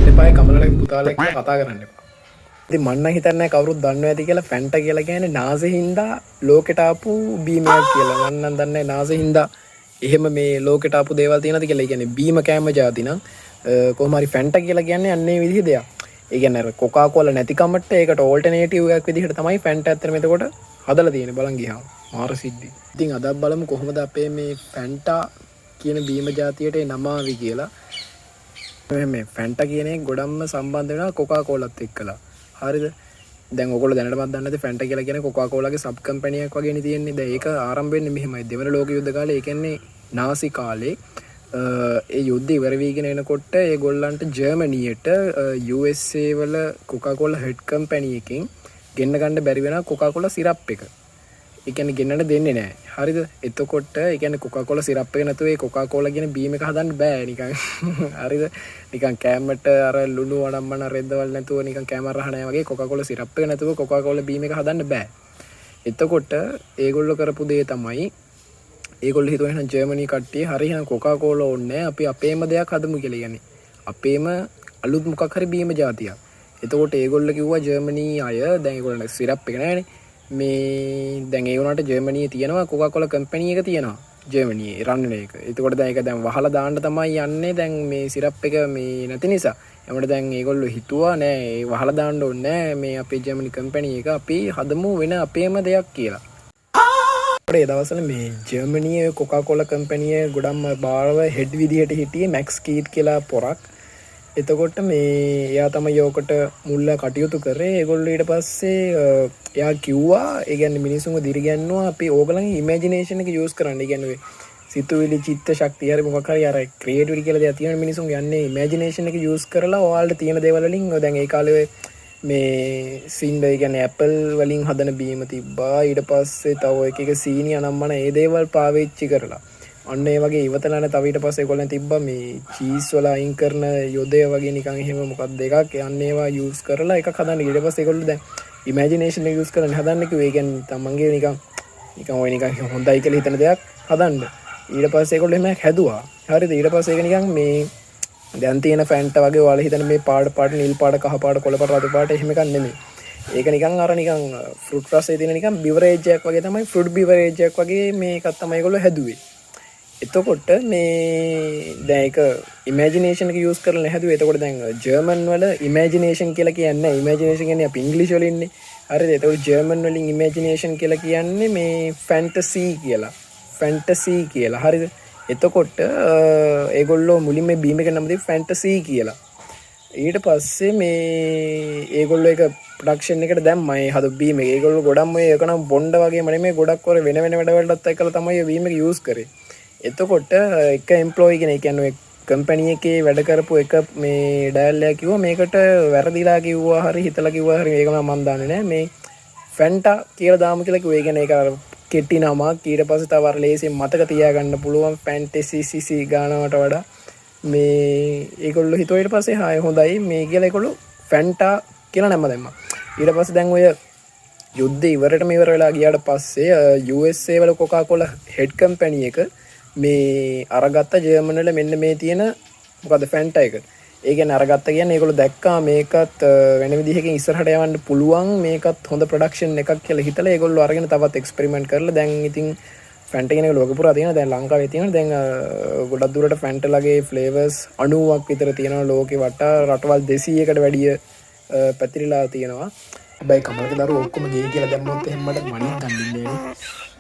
යන්න එපා කමලගේ පුතාලා එක්ක කතා කරන්න එපා. ඉතින් මම නම් හිතන්නේ කවුරුත් දන්නව ඇති කියලා ෆැන්ටා කියලා කියන්නේ නාසෙ හින්දා ලෝකෙට ආපු බීමයක් කියලා. මම නම් දන්නේ නාසෙ හින්දා එහෙම මේ ලෝකෙට ආපු දේවල් තියෙනවද කියලා. ඒ කියන්නේ බීම කෑම જાති නම් කොහොම හරි ෆැන්ටා කියලා කියන්නේ අන්නේ විදිහ දෙයක්. ඒ කියන්නේ අර කොකා කෝලා නැති කමට ඒකට ඕල්ටර්නේටිව් එකක් විදිහට තමයි ෆැන්ටා ඇත්තටම එතකොට හදලා තියෙන්නේ බලන් ගියාම. මාර සිද්ධි. ඉතින් අද බලමු කොහොමද අපේ මේ ෆැන්ටා කියන බීම જાතියට නම ආවි කියලා. මේ ෆැන්ටා කියන එක ගොඩක්ම සම්බන්ධ වෙනවා කොකා කෝලාත් එක්කලා. හරිද? දැන් ඔයගොල්ලෝ දැනටමත් දන්නේ නැති ෆැන්ටා කියලා කියන්නේ කොකා කෝලාගේ සබ් කම්පැනි එකක් වගේනේ තියෙන්නේ. දැන් ඒක ආරම්භ වෙන්නේ මෙහෙමයි. දෙවන ලෝක යුද්ධ කාලේ ඒ කියන්නේ නාසි කාලේ ඒ යුද්ධ ඉවර වීගෙන එනකොට ඒගොල්ලන්ට ජර්මනියට USA වල කොකා කෝලා හෙඩ් කම්පැනි එකෙන් ගෙන්න ගන්න බැරි වෙනවා කොකා කෝලා සිරප් එක. ඒ කියන්නේ ගෙන්නන්න දෙන්නේ නැහැ. හරිද? එතකොට ඒ කියන්නේ කොකා කෝලා සිරප් එක නැතුව ඒ කොකා කෝලා කියන බීම එක හදන්න බෑ නිකන්. හරිද? නිකන් කෑමට අර ලුණු වඩම්මන රෙද්දවල නැතුව නිකන් කෑම රහණය වගේ කොකා කෝලා සිරප් එක නැතුව කොකා කෝලා බීම එක හදන්න බෑ. එතකොට ඒගොල්ලෝ කරපු දේ තමයි ඒගොල්ලෝ හිතුවා එහෙනම් ජර්මනි කට්ටිය හරි එහෙනම් කොකා කෝලා ඕනේ අපි අපේම දෙයක් හදමු කියලා. කියන්නේ අපේම අලුත් මොකක් හරි බීම જાතියක්. එතකොට ඒගොල්ලෝ කිව්වා ජර්මනි අය දැන් ඒගොල්ලන්ට සිරප් එක නැහැනේ. මේ දැන් ඒ වුණාට ජර්මනියේ තියෙනවා කොකා කෝලා කම්පැනි එක තියෙනවා ජර්මනියේ රන් එක. එතකොට දැන් ඒක දැන් වහලා දාන්න තමයි යන්නේ දැන් මේ සිරප් එක මේ නැති නිසා. එතකොට දැන් ඒගොල්ලෝ හිතුවා නෑ ඒ වහලා දාන්න ඕනේ නෑ මේ අපේ ජර්මනි කම්පැනි එක අපි හදමු වෙන අපේම දෙයක් කියලා. ඒ දවස්වල මේ ජර්මනියේ කොකා කෝලා කම්පැනි ගොඩක්ම බාරව හෙඩ් විදිහට හිටියේ මැක්ස් කීට් කියලා පොරක්. එතකොට මේ එයා තමයි යෝකට මුල්ල කටයුතු කරේ. ඒගොල්ලෝ ඊට පස්සේ එයා කිව්වා ඒ කියන්නේ මිනිස්සුන්ව දිරිගන්නවා අපි ඕගලන්ගේ ඉමේජිනේෂන් එක යූස් කරන්න. ඒ කියන්නේ සිතුවිලි චිත්ත ශක්තිය හරි මොකක් හරි අර ක්‍රියේටිවිටි කියලා දෙයක් තියෙන මිනිස්සුන්ගේ යන්නේ ඉමේජිනේෂන් එක යූස් කරලා ඔයාලට තියෙන දේවල් වලින් දැන් ඒ කාලේ මේ සින්ඩර් ඒ කියන්නේ ඇපල් වලින් හදන බීම තිබ්බා. ඊට පස්සේ තව එක සීනි අනම්මන ඒ දේවල් පාවිච්චි කරලා අන්න ඒ වගේ ඉවතලානේ තව ඊට පස්සේ ඒගොල්ලන් තිබ්බා මේ චීස් වල අයින් කරන යොදය වගේ නිකන් එහෙම මොකක්ද එකක් යන්න ඒවා යූස් කරලා එකක් හදන්න. ඊට පස්සේ ඒගොල්ලෝ දැන් ඉමේජිනේෂන් එක යූස් කරලා හදන්න කිව්වේ. ඒ කියන්නේ තමන්ගේ නිකන් ඔය නිකන් හොඳයි කියලා හිතන දෙයක් හදන්න. ඊට පස්සේ ඒගොල්ලෝ එහෙම හැදුවා. හරිද? ඊට පස්සේ ඒක නිකන් මේ දැන් තියෙන ෆැන්ටා වගේ ඔයාලා හිතන මේ පාට නිල් පාට කහ පාට කොළ පාට රතු පාට එහෙම එකක් නෙමෙයි. ඒක නිකන් අර නිකන් ෆෘට් රසයේ තියෙන නිකන් බිවරේජ් එකක් වගේ තමයි ෆෘට් බිවරේජ් එකක් වගේ මේකක් තමයි ඒගොල්ලෝ හැදුවේ. එතකොට මේ දැන් ඒක ඉමේජිනේෂන් එක යූස් කරලා හැදුවේ. එතකොට දැන් ජර්මන් වල ඉමේජිනේෂන් කියලා කියන්නේ ඉමේජිනේෂන් කියන්නේ අපි ඉංග්‍රීසි වල ඉන්නේ. හරිද? එතකොට ජර්මන් වලින් ඉමේජිනේෂන් කියලා කියන්නේ මේ ෆැන්ටසි කියලා. ෆැන්ටසි කියලා. හරිද? එතකොට ඒගොල්ලෝ මුලින්ම මේ බීම එක නම දෙයි ෆැන්ටසි කියලා. ඊට පස්සේ මේ ඒගොල්ලෝ ඒක ප්‍රොඩක්ෂන් එකට දැම්මා මේ හදපු බීම එක. ඒගොල්ලෝ ගොඩක් මේ ඒක නම් බොණ්ඩ වගේම නෙමෙයි ගොඩක් වර වෙන වැඩවලටත් එක්කලා තමයි මේ බීම එක යූස් කරේ. එතකොට එක එම්ප්ලොයි කෙනෙක් කියන්නේ කම්පැනි එකේ වැඩ කරපු එක මේ ඩයල් එක කිව්වා මේකට වැරදිලා කිව්වා හරි හිතලා කිව්වා හරි මේක මම දන්නේ නැහැ මේ ෆැන්ටා කියලා දාමු කියලා කිව්වා. ඒ කියන්නේ ඒක අර කෙටි නමක්. ඊට පස්සේ තව අර ලේසියෙන් මතක තියාගන්න පුළුවන් ෆැන්ටසි සිසි ගානකට වඩා මේ ඒගොල්ලෝ හිතුවා ඊට පස්සේ හාය හොඳයි මේ කියලා ඒගොල්ලෝ ෆැන්ටා කියලා නම දැම්මා. ඊට පස්සේ දැන් ඔය යුද්ධ ඉවරටම ඉවර වෙලා ගියාට පස්සේ USA වල කොකා කෝලා හෙඩ් කම්පැනි එක මේ අරගත්ත ජර්මන් වල මෙන්න මේ තියෙන මොකද ෆැන්ටා එක. ඒ කියන්නේ අරගත්ත කියන්නේ ඒගොල්ලෝ දැක්කා මේකත් වෙන විදිහකින් ඉස්සරහට යවන්න පුළුවන් මේකත් හොඳ ප්‍රොඩක්ෂන් එකක් කියලා හිතලා ඒගොල්ලෝ අරගෙන තවත් එක්ස්පෙරිමන්ට් කරලා දැන් ඉතින් ෆැන්ටා කියන එක ලෝකෙ පුරා තියෙනවා. දැන් ලංකාවේ තියෙනවා. දැන් ගොඩක් දුරට ෆැන්ටාලගේ ෆ්ලේවර්ස් 90ක් විතර තියෙනවා ලෝකෙ වටා. රටවල් 200කට වැඩිය පැතිරිලා තියෙනවා. හැබැයි කමලක දරුවෝ ඔක්කොම ගේ කියලා දැම්මොත් එහෙම මට මනින් ගන්නින්නේ නේ.